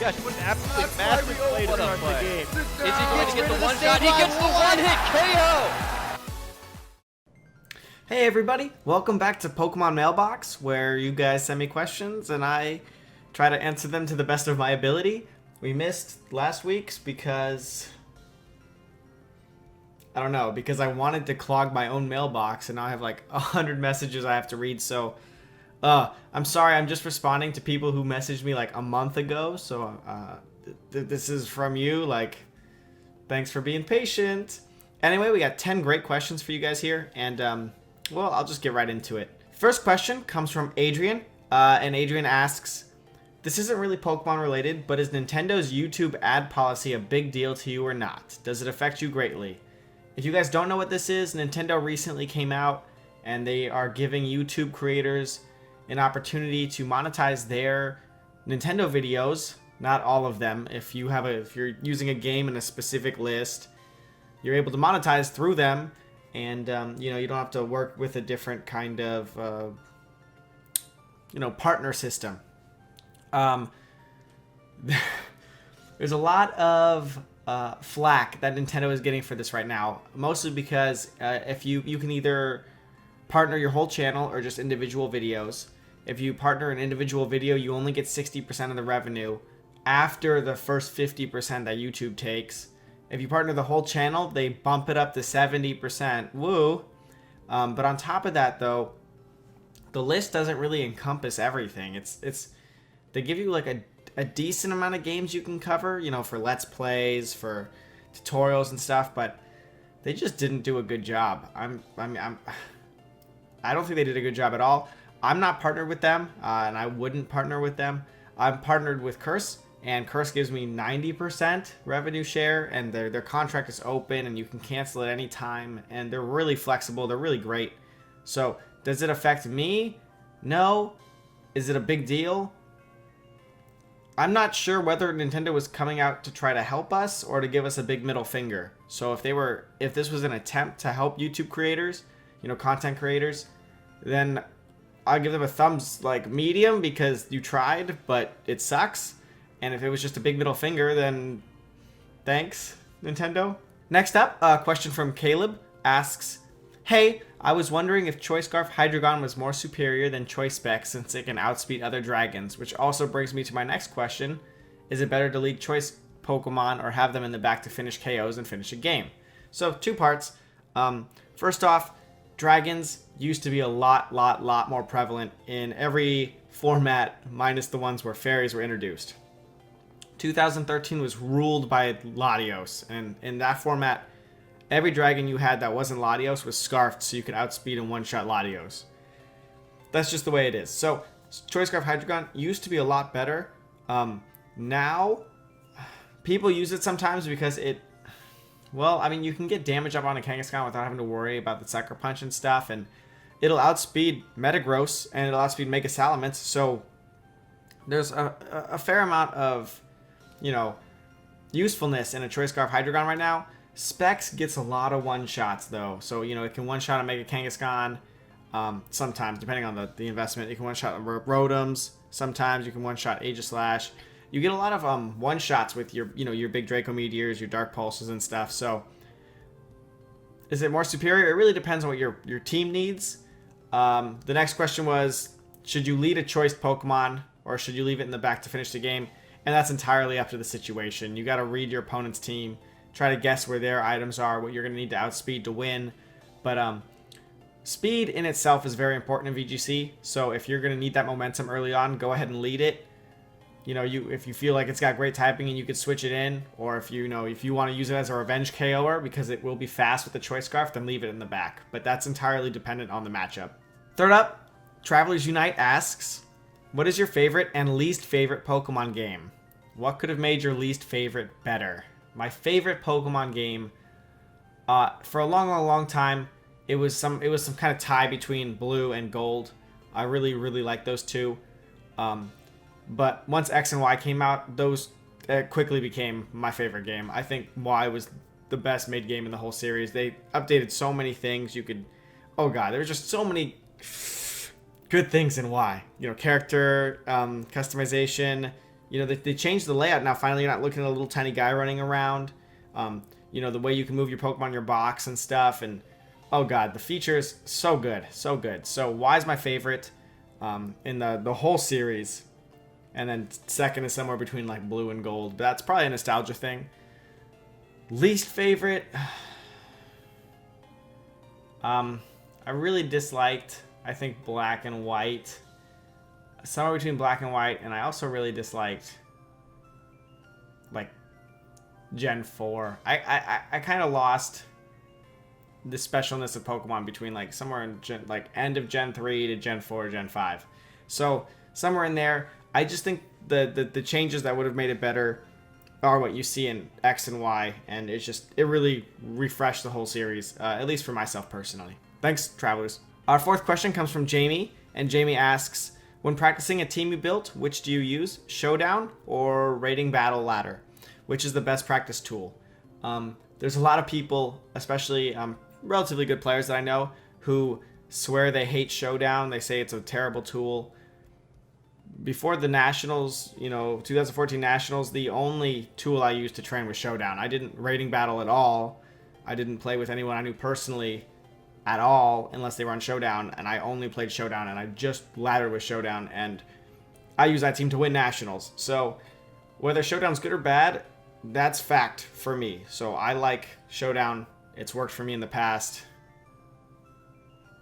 gosh, what an absolutely That's massive why play we to open start the our game. Sit Is he down. going to get Gets the rid of one the shot? He save gets the line. one-hit KO! Hey everybody, welcome back to Pokemon Mailbox, where you guys send me questions and I try to answer them to the best of my ability. We missed last week's because I don't know, because I wanted to clog my own mailbox and now I have like 100 messages I have to read, so I'm sorry, I'm just responding to people who messaged me like a month ago, so this is from you, like, thanks for being patient. Anyway, we got 10 great questions for you guys here, and well, I'll just get right into it. First question comes from Adrian, and Adrian asks, this isn't really Pokemon related, but is Nintendo's YouTube ad policy a big deal to you or not? Does it affect you greatly? If you guys don't know what this is, Nintendo recently came out and they are giving YouTube creators an opportunity to monetize their Nintendo videos, not all of them. If you're using a game in a specific list, you're able to monetize through them, and you don't have to work with a different kind of partner system. There's a lot of flack that Nintendo is getting for this right now, mostly because if you can either partner your whole channel or just individual videos. If you partner an individual video, you only get 60% of the revenue after the first 50% that YouTube takes. If you partner the whole channel, they bump it up to 70%. Woo! But on top of that, though, the list doesn't really encompass everything. It's they give you like a decent amount of games you can cover, for Let's Plays, for tutorials and stuff, but they just didn't do a good job. I don't think they did a good job at all. I'm not partnered with them, and I wouldn't partner with them. I'm partnered with Curse, and Curse gives me 90% revenue share, and their contract is open, and you can cancel at any time, and they're really flexible. They're really great. So, does it affect me? No. Is it a big deal? I'm not sure whether Nintendo was coming out to try to help us or to give us a big middle finger. So if this was an attempt to help YouTube creators, content creators, then I'll give them a thumbs medium because you tried, but it sucks. And if it was just a big middle finger, then thanks, Nintendo. Next up, a question from Caleb asks, hey, I was wondering if Choice Scarf Hydreigon was more superior than Choice Specs since it can outspeed other dragons, which also brings me to my next question. Is it better to lead Choice Pokemon or have them in the back to finish KOs and finish a game? So, two parts. First off, dragons used to be a lot more prevalent in every format, minus the ones where fairies were introduced. 2013 was ruled by Latios, and in that format, every dragon you had that wasn't Latios was scarfed so you could outspeed and one-shot Latios. That's just the way it is. So, Choice Scarf Hydreigon used to be a lot better. Now, people use it sometimes because you can get damage up on a Kangaskhan without having to worry about the Sucker Punch and stuff, and it'll outspeed Metagross, and it'll outspeed Mega Salamence, so there's a fair amount of usefulness in a Choice Scarf Hydreigon right now. Specs gets a lot of one-shots, though. So, it can one-shot a Mega Kangaskhan. Sometimes, depending on the investment. You can one-shot Rotoms. Sometimes you can one-shot Aegislash. You get a lot of one-shots with your big Draco Meteors, your Dark Pulses and stuff. So, is it more superior? It really depends on what your team needs. The next question was, should you lead a choice Pokemon, or should you leave it in the back to finish the game? And that's entirely up to the situation. You got to read your opponent's team, try to guess where their items are, what you're going to need to outspeed to win. But speed in itself is very important in VGC. So if you're going to need that momentum early on, go ahead and lead it. If you feel like it's got great typing and you could switch it in, or if you want to use it as a revenge KOer because it will be fast with the Choice Scarf, then leave it in the back. But that's entirely dependent on the matchup. Third up, Travelers Unite asks, what is your favorite and least favorite Pokemon game? What could have made your least favorite better? My favorite Pokemon game, for a long time, it was some kind of tie between Blue and Gold. I really like those two. But once X and Y came out, those quickly became my favorite game. I think Y was the best made game in the whole series. They updated so many things. Oh god, there were just so many good things in Y. Character customization. You know, they changed the layout now. Finally, you're not looking at a little tiny guy running around. You know, the way you can move your Pokemon in your box and stuff. And, oh god, the features, so good. So good. So Y is my favorite in the whole series. And then second is somewhere between like blue and gold. But that's probably a nostalgia thing. Least favorite... I really disliked, I think, black and white. Somewhere between black and white, and I also really disliked, like, Gen 4. I kind of lost the specialness of Pokemon between, like, somewhere in, end of Gen 3 to Gen 4, Gen 5. So, somewhere in there, I just think the changes that would have made it better are what you see in X and Y, and it really refreshed the whole series, at least for myself personally. Thanks, travelers. Our fourth question comes from Jamie, and Jamie asks, when practicing a team you built, which do you use, Showdown or Rating Battle Ladder? Which is the best practice tool? There's a lot of people, especially relatively good players that I know, who swear they hate Showdown. They say it's a terrible tool. Before the Nationals, 2014 Nationals, the only tool I used to train was Showdown. I didn't rating battle at all. I didn't play with anyone I knew personally at all unless they were on Showdown, and I only played Showdown, and I just laddered with Showdown, and I use that team to win Nationals. So whether Showdown's good or bad, that's fact for me. So I like Showdown. It's worked for me in the past.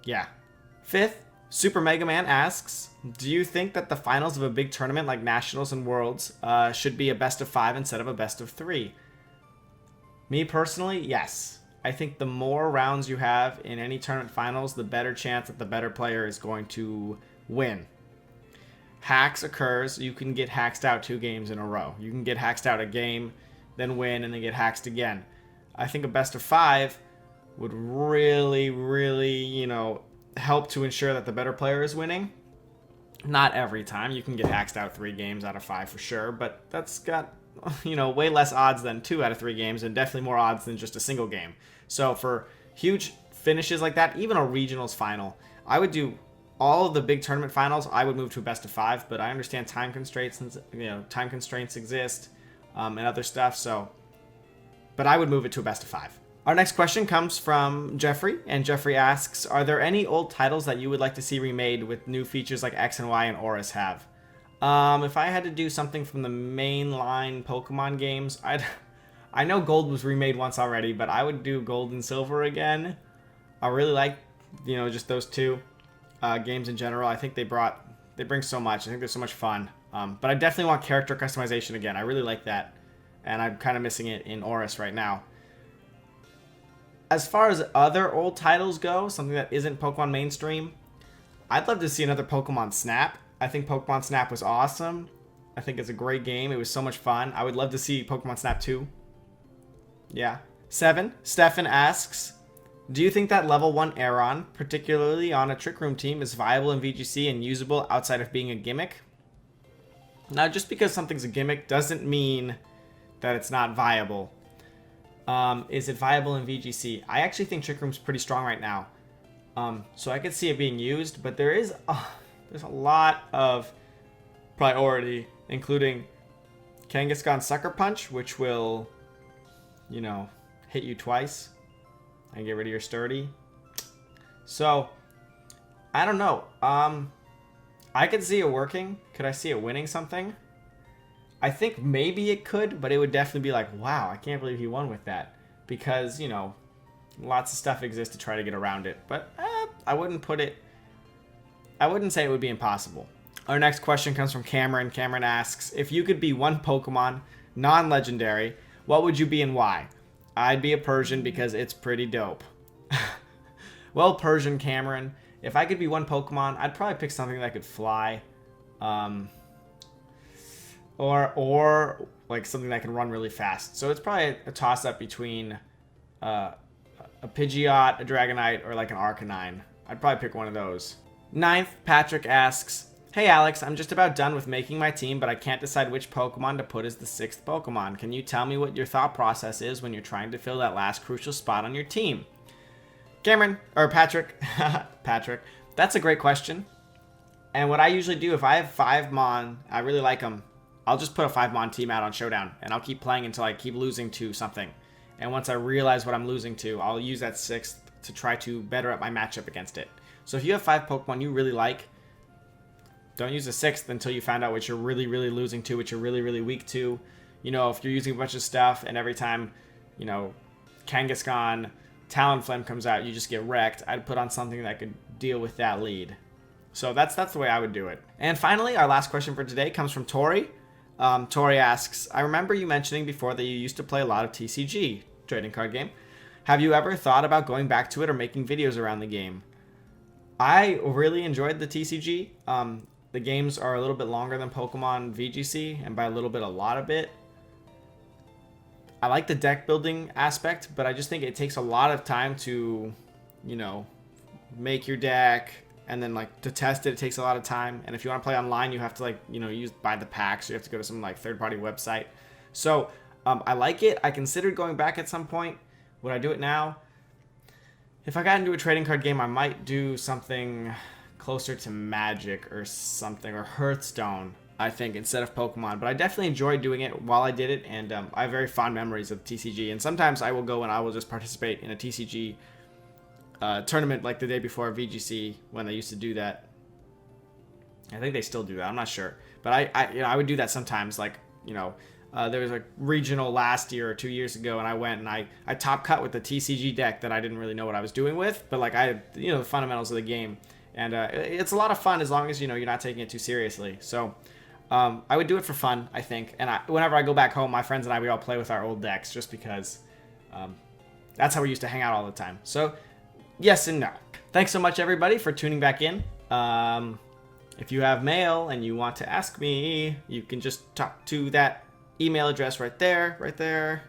Yeah. Fifth, Super Mega Man asks, do you think that the finals of a big tournament like Nationals and Worlds should be a best of 5 instead of a best of 3? Me personally, yes. I think the more rounds you have in any tournament finals, the better chance that the better player is going to win. Hacks occurs. You can get hacked out 2 games in a row. You can get hacked out a game, then win, and then get hacked again. I think a best of 5 would really, really, help to ensure that the better player is winning. Not every time. You can get hacked out 3 games out of 5 for sure, but that's got, way less odds than 2 out of 3 games, and definitely more odds than just a single game. So for huge finishes like that, even a regionals final, I would do all of the big tournament finals. I would move to a best of 5, but I understand time constraints, time constraints exist, and other stuff. So, but I would move it to a best of 5. Our next question comes from Jeffrey, and Jeffrey asks, are there any old titles that you would like to see remade with new features like X and Y and Oris have? If I had to do something from the mainline Pokemon games, I know Gold was remade once already, but I would do Gold and Silver again. I really like, just those 2 games in general. I think they bring so much. I think they're so much fun. But I definitely want character customization again. I really like that, and I'm kind of missing it in Oris right now. As far as other old titles go, something that isn't Pokemon mainstream, I'd love to see another Pokemon Snap. I think Pokemon Snap was awesome. I think it's a great game. It was so much fun. I would love to see Pokemon Snap 2. Yeah. 7, Stefan asks, do you think that level 1 Aeron, particularly on a Trick Room team, is viable in VGC and usable outside of being a gimmick? Now, just because something's a gimmick doesn't mean that it's not viable. Is it viable in VGC? I actually think Trick Room's pretty strong right now. So I could see it being used, but there's a lot of priority, including Kangaskhan Sucker Punch, which will, hit you twice and get rid of your sturdy. So, I don't know. I could see it working. Could I see it winning something? I think maybe it could, but it would definitely be like, wow, I can't believe he won with that. Because, lots of stuff exists to try to get around it. But I wouldn't say it would be impossible. Our next question comes from Cameron. Cameron asks, if you could be one Pokemon, non-legendary, what would you be and why? I'd be a Persian because it's pretty dope. Well, Persian Cameron, if I could be one Pokemon, I'd probably pick something that could fly. Or like something that can run really fast. So it's probably a toss-up between a Pidgeot, a Dragonite, or like an Arcanine. I'd probably pick one of those. 9th, Patrick asks, hey Alex, I'm just about done with making my team, but I can't decide which Pokemon to put as the 6th Pokemon. Can you tell me what your thought process is when you're trying to fill that last crucial spot on your team? Patrick, that's a great question. And what I usually do, if I have 5 Mon, I really like them. I'll just put a 5-mon team out on Showdown, and I'll keep playing until I keep losing to something. And once I realize what I'm losing to, I'll use that 6th to try to better up my matchup against it. So if you have 5 Pokemon you really like, don't use a 6th until you find out what you're really, really losing to, what you're really, really weak to. You know, if you're using a bunch of stuff and every time, you know, Kangaskhan, Talonflame comes out, you just get wrecked, I'd put on something that could deal with that lead. So that's the way I would do it. And finally, our last question for today comes from Tori. Tori asks, I remember you mentioning before that you used to play a lot of TCG, trading card game. Have you ever thought about going back to it or making videos around the game? I really enjoyed the TCG. The games are a little bit longer than Pokemon VGC, and by a little bit, a lot of it. I like the deck building aspect, but I just think it takes a lot of time to, you know, make your deck, and then like to test it, it takes a lot of time. And if you want to play online, you have to like, you know, buy the packs. So you have to go to some like third-party website. So I like it. I considered going back at some point. Would I do it now? If I got into a trading card game, I might do something closer to Magic or something, or Hearthstone, I think, instead of Pokemon. But I definitely enjoyed doing it while I did it, and I have very fond memories of TCG. And sometimes I will go and I will just participate in a TCG tournament like the day before VGC when they used to do that. I think they still do that. I'm not sure, but I would do that sometimes. Like, you know, there was a regional last year or 2 years ago, and I went and I top cut with the TCG deck that I didn't really know what I was doing with, but like I had, you know, the fundamentals of the game. And it's a lot of fun as long as, you know, you're not taking it too seriously. So I would do it for fun, I think. And whenever I go back home, my friends and I, we all play with our old decks just because that's how we used to hang out all the time. So yes and no. Thanks so much, everybody, for tuning back in. If you have mail and you want to ask me, you can just talk to that email address right there, right there.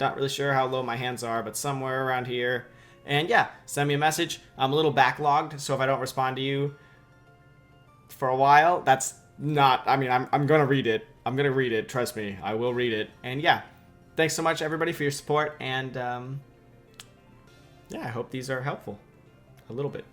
Not really sure how low my hands are, but somewhere around here. And yeah, send me a message. I'm a little backlogged, so if I don't respond to you for a while, that's not, I mean, I'm going to read it. I'm going to read it. Trust me, I will read it. And yeah, thanks so much, everybody, for your support. And yeah, I hope these are helpful. A little bit.